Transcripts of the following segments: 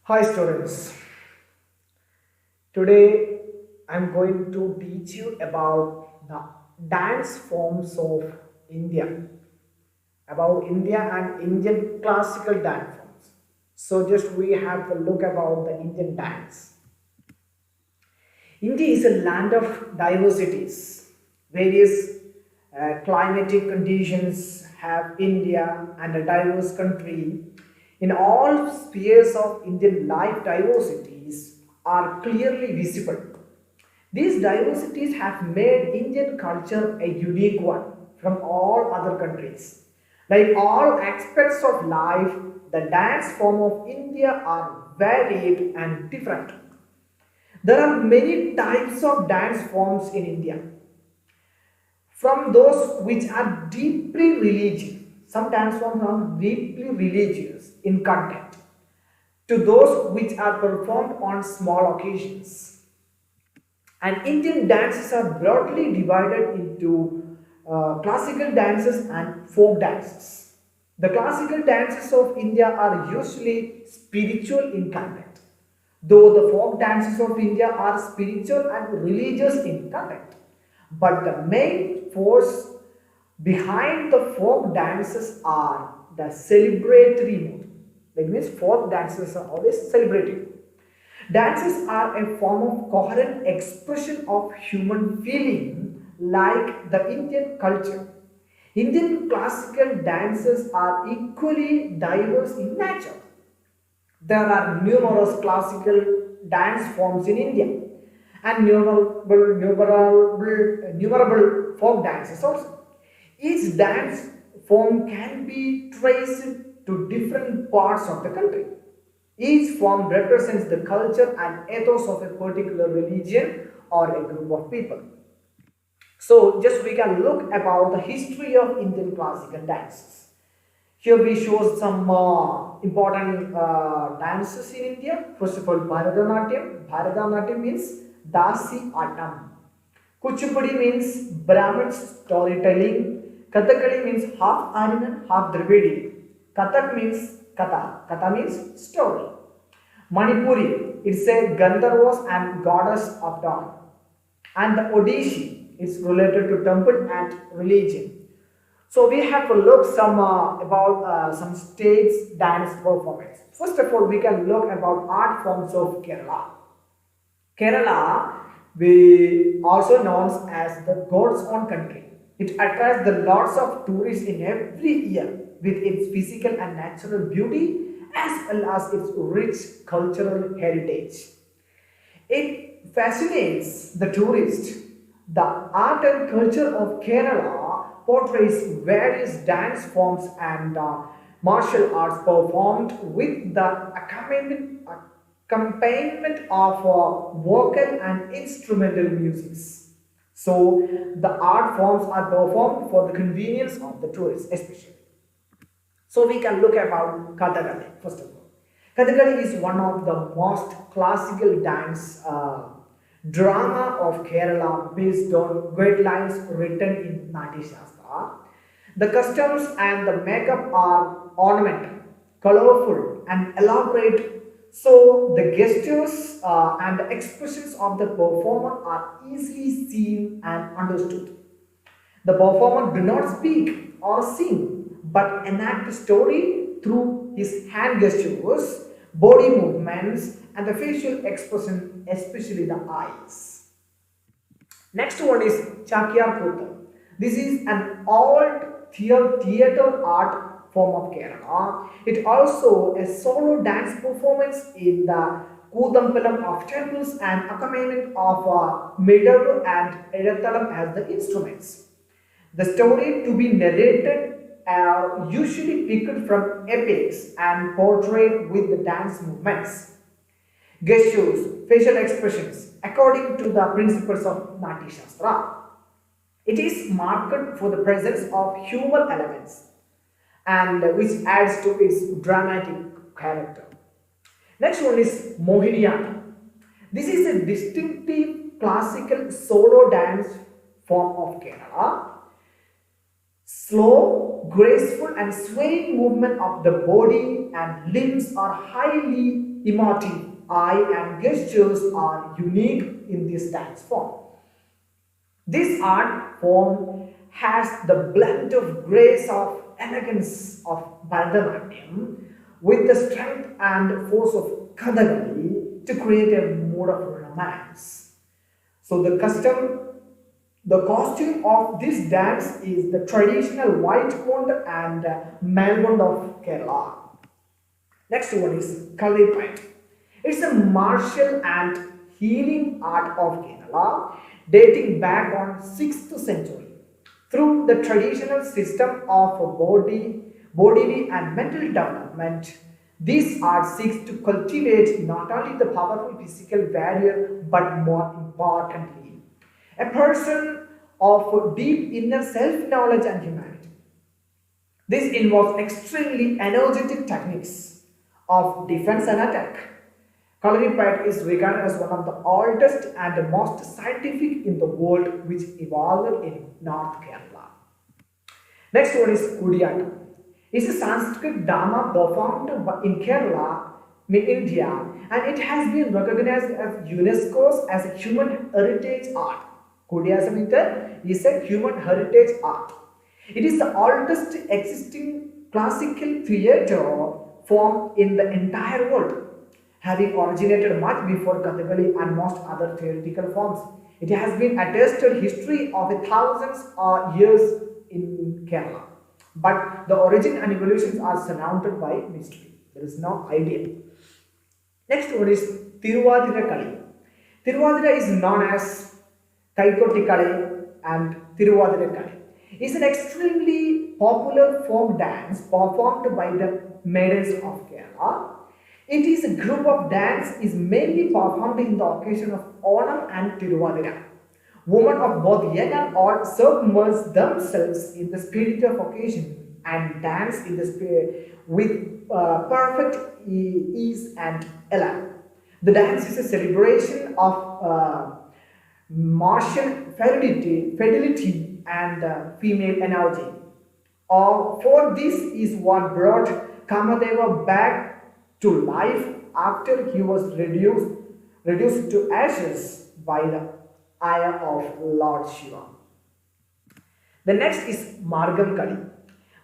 Hi students, today I'm going to teach you about the dance forms of India, about India and Indian classical dance forms. So just we have a look about the Indian dance. India is a land of diversities. Various climatic conditions have India and a diverse country. In all spheres of Indian life, diversities are clearly visible. These diversities have made Indian culture a unique one from all other countries. Like all aspects of life, the dance form of India are varied and different. There are many types of dance forms in India, from those which are deeply religious, some dance forms are deeply religious in content, to those which are performed on small occasions. And Indian dances are broadly divided into classical dances and folk dances. The classical dances of India are usually spiritual in content, though the folk dances of India are spiritual and religious in content. But the main force behind the folk dances are the celebratory mode. That means folk dances are always celebratory. Dances are a form of coherent expression of human feeling like the Indian culture. Indian classical dances are equally diverse in nature. There are numerous classical dance forms in India and innumerable folk dances also. Each dance form can be traced to different parts of the country. Each form represents the culture and ethos of a particular religion or a group of people. So, just we can look about the history of Indian classical dances. Here we show some important dances in India. First of all, Bharatanatyam. Bharatanatyam means Dasi Atam. Kuchipudi means Brahmin storytelling. Kathakali means half Aryan, half Dravidi. Kathak means Katha. Katha means story. Manipuri, it's a Gandharvas and goddess of dawn. And the Odishi is related to temple and religion. So we have to look some about some states dance performance. First of all, we can look about art forms of Kerala. Kerala, we also known as the God's own country. It attracts the lots of tourists in every year with its physical and natural beauty as well as its rich cultural heritage. It fascinates the tourist. The art and culture of Kerala portrays various dance forms and martial arts performed with the accompaniment of vocal and instrumental musics. So the art forms are performed for the convenience of the tourists especially. So we can look about Kathakali first of all. Kathakali is one of the most classical dance drama of Kerala based on guidelines written in Nati Shastra. The costumes and the makeup are ornamental, colorful, and elaborate, so the gestures and the expressions of the performer are easily seen and understood. The performer do not speak or sing, but enact the story through his hand gestures, body movements, and the facial expression, especially the eyes. Next one is Chakya Kota. This is an old theater art form of Kerala. It also a solo dance performance in the Kudampalam of temples and accompaniment of Midaru and Edathalam as the instruments. The story to be narrated are usually picked from epics and portrayed with the dance movements, gestures, facial expressions according to the principles of Nati Shastra. It is marked for the presence of humor elements and which adds to its dramatic character. Next one is Mohiniyattam. This is a distinctive classical solo dance form of Kerala. Slow, graceful and swaying movement of the body and limbs are highly emotive. Eye and gestures are unique in this dance form. This art form has the blend of grace of elegance of Bharatanatyam with the strength and force of Kathakali to create a mood of romance. So the costume of this dance is the traditional white mond and malmond of Kerala. Next one is Kalipayat. It's a martial and healing art of Kerala dating back on 6th century. Through the traditional system of bodily and mental development, this art seeks to cultivate not only the powerful physical barrier but more importantly, a person of deep inner self-knowledge and humanity. This involves extremely energetic techniques of defense and attack. Kalarippayat is regarded as one of the oldest and most scientific in the world, which evolved in North Kerala. Next one is Kuryakyn. It's a Sanskrit drama performed in Kerala, in India, and it has been recognized as UNESCO's as a human heritage art. Kuryakyn is a human heritage art. It is the oldest existing classical theatre form in the entire world, having originated much before Kathakali and most other theatrical forms. It has been attested history of thousands of years in Kerala, but the origin and evolutions are surrounded by mystery. There is no idea. Next one is Tiruvadira Kali. Tiruvadira is known as Kaikoti Kali and Tiruvadira Kali. It's an extremely popular folk dance performed by the maidens of Kerala. It is a group of dance is mainly performed in the occasion of Onam and Tiruvadira. Women of both young and old submerge themselves in the spirit of occasion and dance in the spirit with perfect ease and elan. The dance is a celebration of martial fidelity and female energy. For this is what brought Kamadeva back to life after he was reduced to ashes by the ire of Lord Shiva. The next is Margam Kali.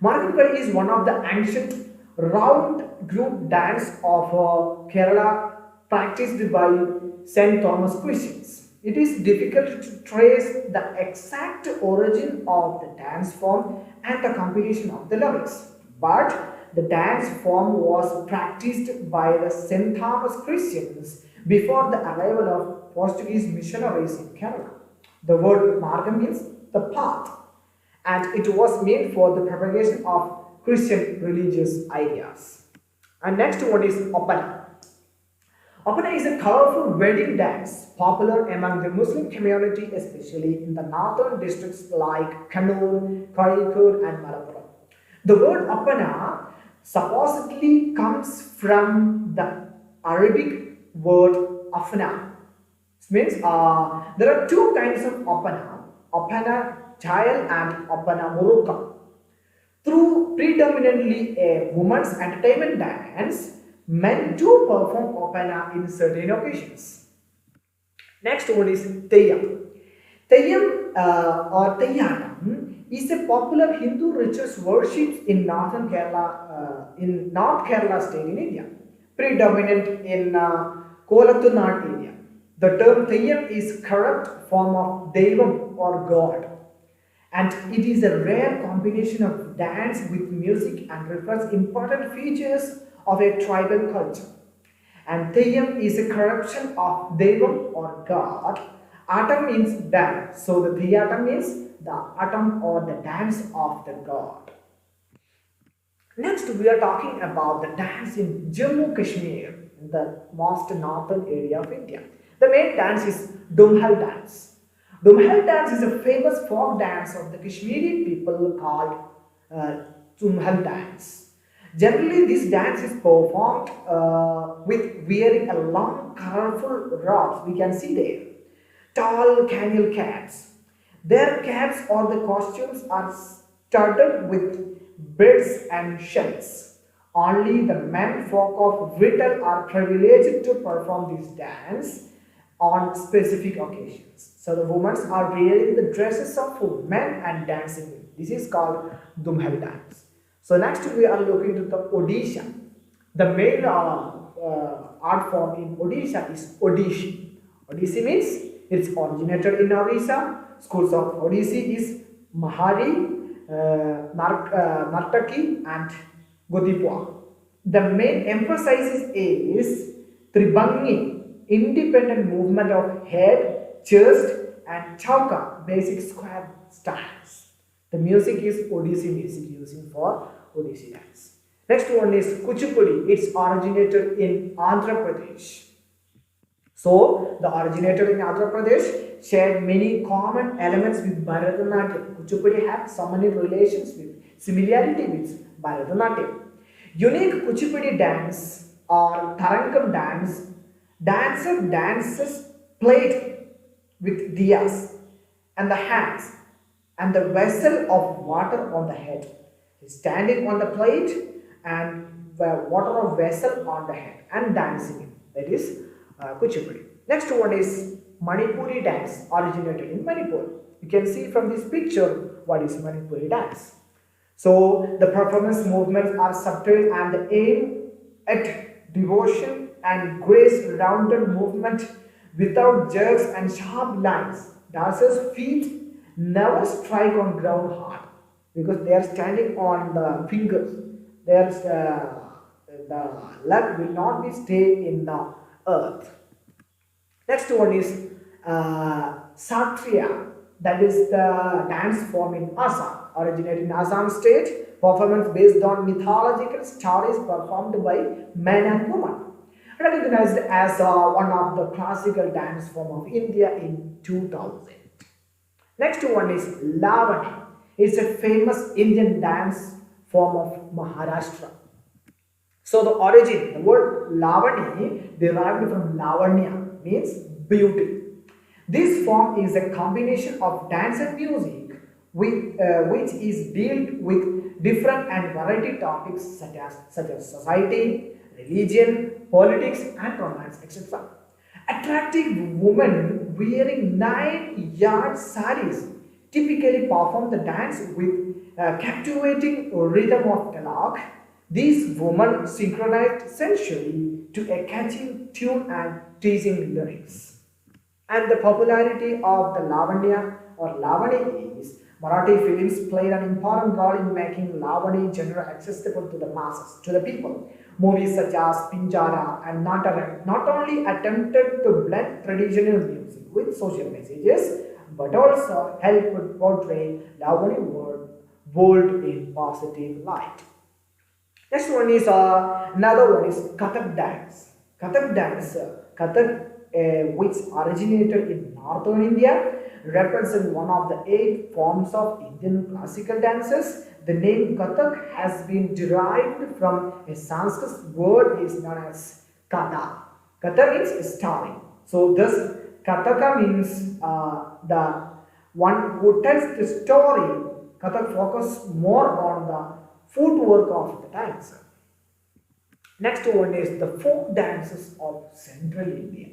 Margam Kali is one of the ancient round group dance of Kerala practiced by St. Thomas Christians. It is difficult to trace the exact origin of the dance form and the compilation of the lyrics, but the dance form was practiced by the St. Thomas Christians before the arrival of Portuguese missionaries in Kerala. The word Margam means the path, and it was made for the propagation of Christian religious ideas. And next one is Upani. Upani is a colorful wedding dance popular among the Muslim community, especially in the northern districts like Kannur, Kuryakyn and Manipuri. The word Upana supposedly comes from the Arabic word Afna. It means there are two kinds of Upana, Upana child and Upana Muruka. Through predominantly a woman's entertainment dance, men do perform Upana in certain occasions. Next one is Teyyam. Teyyam or Teyyatam is a popular Hindu rituals worship in northern Kerala, in North Kerala state in India, predominant in Kolattunad area. The term Teyyam is corrupt form of Devam or God, and it is a rare combination of dance with music and reflects important features of a tribal culture. And Teyyam is a corruption of Devam or God. Atam means dance, so the Teyyatam means the atom or the dance of the god. Next, we are talking about the dance in Jammu Kashmir, the most northern area of India. The main dance is Doomhall Dance. Doomhall Dance is a famous folk dance of the Kashmiri people called Doomhall Dance. Generally, this dance is performed with wearing a long, colorful robes. We can see there tall camel caps. Their caps or the costumes are studded with beads and shells. Only the men folk of Whittle are privileged to perform this dance on specific occasions. So the women are wearing the dresses of men and dancing. This is called Doomhall Dance. So next we are looking to the Odisha. The main art form in Odisha is Odishi. Odissi means it's originated in Orissa. Schools of Odissi is Mahari, Nartaki and Godipua. The main emphasis is Tribangi, independent movement of head, chest and chauka, basic square styles. The music is Odissi music using for Odissi dance. Next one is Kuchipudi. It's originated in Andhra Pradesh. So, the originator in Andhra Pradesh shared many common elements with Bharatanatyam. Kuchipudi had so many relations with, similarity with Bharatanatyam. Unique Kuchipudi dance or Tharangam dance, dances played with diyas and the hands and the vessel of water on the head. Standing on the plate and water of vessel on the head and dancing. That is Kuchipudi. Next one is Manipuri dance, originated in Manipur. You can see from this picture what is Manipuri dance. So the performance movements are subtle and aim at devotion and grace, rounded movement without jerks and sharp lines. Dancers' feet never strike on ground hard because they are standing on the fingers. The leg will not be stay in the earth. Next one is Satriya, that is the dance form in Assam, originated in Assam state, performance based on mythological stories performed by men and women, recognized as one of the classical dance form of India in 2000. Next one is Lavani. It's a famous Indian dance form of Maharashtra. So the origin, the word Lavani derived from Lavanya, means beauty. This form is a combination of dance and music which is dealt with different and variety topics such as society, religion, politics and romance, etc. Attractive women wearing 9-yard saris typically perform the dance with captivating rhythm of talak. These women synchronized sensually to a catchy tune and teasing lyrics. And the popularity of the Lavanya or Lavani is Marathi films played an important role in making Lavani genre accessible to the masses, to the people. Movies such as Pinjara and Nataran not only attempted to blend traditional music with social messages, but also helped portray Lavani world in positive light. Next one is another one is Kathak dance. Kathak, which originated in northern India, represents one of the 8 forms of Indian classical dances. The name Kathak has been derived from a Sanskrit word is known as Katha. Katha means story. So this Kathaka means the one who tells the story. Kathak focuses more on the footwork of the dancer. Next one is the folk dances of Central India.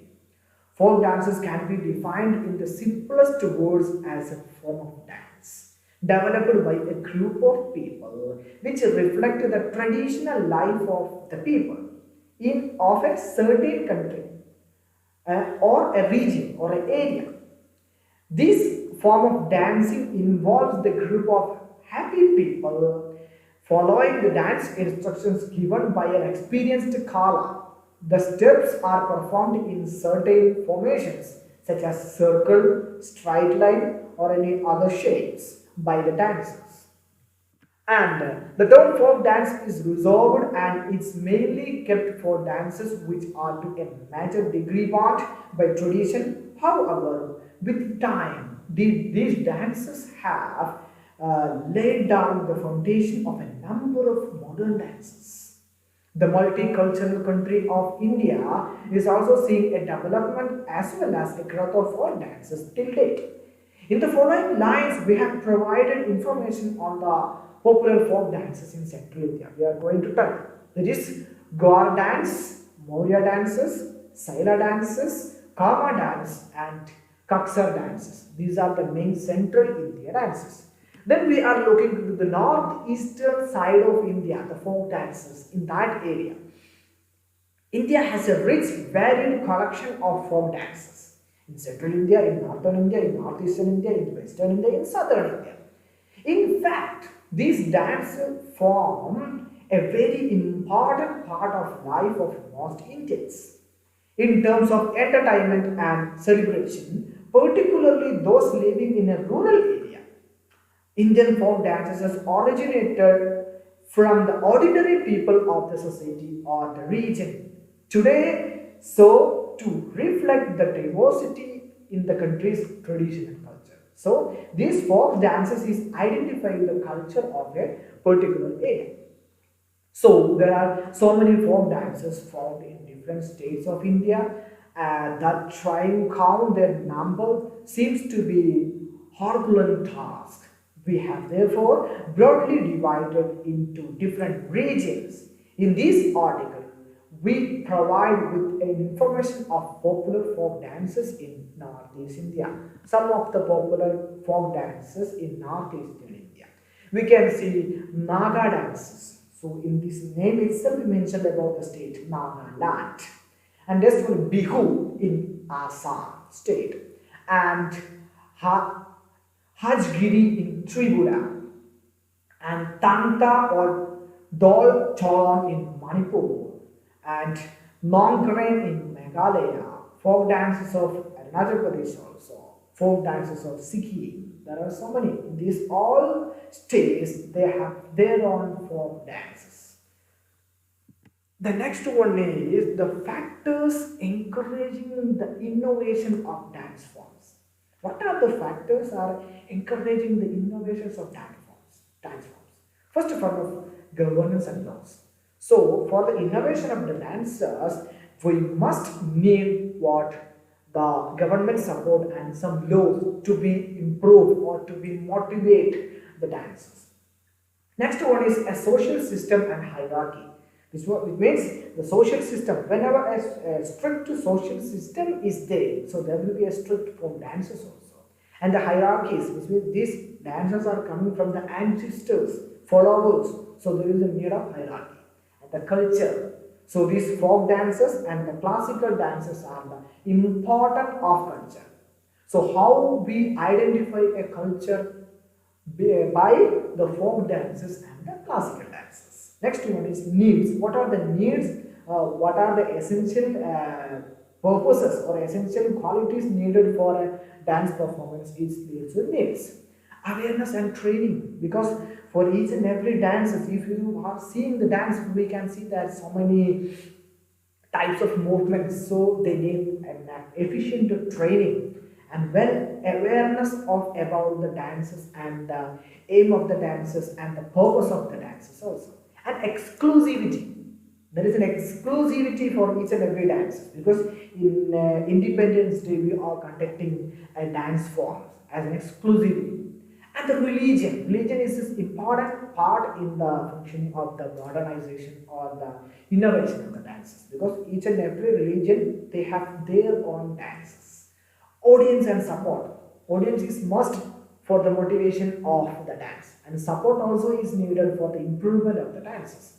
Folk dances can be defined in the simplest words as a form of dance developed by a group of people which reflect the traditional life of the people of a certain country or a region or an area. This form of dancing involves the group of happy people following the dance instructions given by an experienced kala. The steps are performed in certain formations such as circle, straight line or any other shapes by the dancers. And the term folk dance is reserved and it's mainly kept for dances which are to a major degree bound by tradition. However, with time, these dances have laid down the foundation of a number of modern dances. The multicultural country of India is also seeing a development as well as a growth of folk dances till date. In the following lines, we have provided information on the popular folk dances in Central India. We are going to tell. There is Gaur dance, Maurya dances, Saila dances, Kama dance, and Kaksar dances. These are the main Central India dances. Then we are looking to the northeastern side of India, the folk dances in that area. India has a rich, varied collection of folk dances. In Central India, in Northern India, in Northeastern India, in Western India, in Southern India. In fact, these dances form a very important part of life of most Indians. In terms of entertainment and celebration, particularly those living in a rural area, Indian folk dances has originated from the ordinary people of the society or the region. Today, so to reflect the diversity in the country's tradition and culture. So, these folk dances is identifying the culture of a particular area. So, there are so many folk dances found in different states of India that trying count their number seems to be Herculean task. We have therefore broadly divided into different regions. In this article, we provide with an information of popular folk dances in Northeast India. Some of the popular folk dances in Northeastern India. We can see Naga dances. So in this name itself we mentioned about the state Nagaland. And next one Bihu in Assam state. And Hajgiri in Tripura. And Tanta or Dol Cholon in Manipur. And Nongren in Meghalaya, folk dances of Arunachal Pradesh also, folk dances of Sikkim. There are so many. In these all states, they have their own folk dances. The next one is the factors encouraging the innovation of dance forms. What are the factors are encouraging the innovations of dance forms? First of all, governance and laws. So, for the innovation of the dancers, we must need what the government support and some laws to be improved or to be motivate the dancers. Next one is a social system and hierarchy. This means the social system. Whenever a strict social system is there, so there will be a strict for dancers also. And the hierarchies, which means these dancers are coming from the ancestors, followers. So there is a need of hierarchy. The culture. So these folk dances and the classical dances are the important of culture. So how we identify a culture by the folk dances and the classical dances. Next one is needs. What are the needs? What are the essential purposes or essential qualities needed for a dance performance is leads with needs. Awareness and training, because for each and every dances, if you are seeing the dance, we can see that so many types of movements, so they need an efficient training and well awareness of about the dances and the aim of the dances and the purpose of the dances also. And exclusivity. There is an exclusivity for each and every dance, because in Independence Day we are conducting a dance form as an exclusivity. And the religion is an important part in the functioning of the modernization or the innovation of the dances, because each and every religion, they have their own dances. Audience and support. Audience is must for the motivation of the dance, and support also is needed for the improvement of the dances.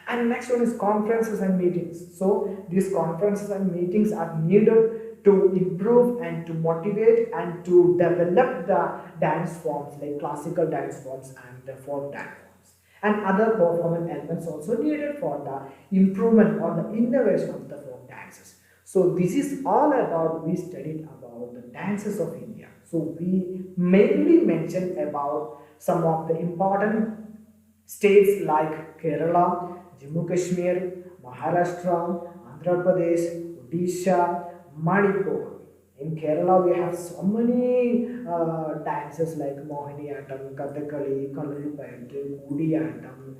And next one is conferences and meetings. So these conferences and meetings are needed to improve and to motivate and to develop the dance forms like classical dance forms and the folk dance forms. And other performance elements also needed for the improvement or the innovation of the folk dances. So this is all about, we studied about the dances of India. So we mainly mentioned about some of the important states like Kerala, Jammu Kashmir, Maharashtra, Andhra Pradesh, Odisha, Manipur. In Kerala, we have so many dances like Mohiniyattam, Kathakali, Kalalipayattu, Kudiyattam.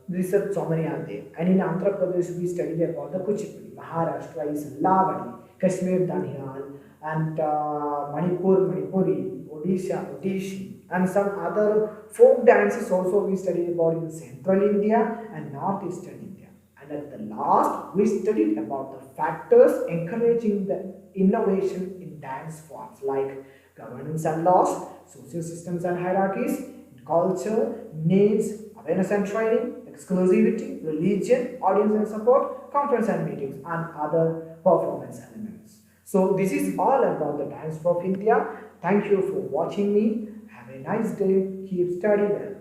These are so many are there. And in Andhra Pradesh, we studied about the Kuchipudi. Maharashtra is Lavani, Kashmir Daniyal, and Manipuri, Odisha, Odishi, and some other folk dances also we studied about in Central India and Northeastern India. And at the last, we studied about the factors encouraging the innovation in dance forms like governance and laws, social systems and hierarchies, culture, needs, awareness and training, exclusivity, religion, audience and support, conference and meetings, and other performance elements. So this is all about the Dance of India. Thank you for watching me. Have a nice day. Keep studying well.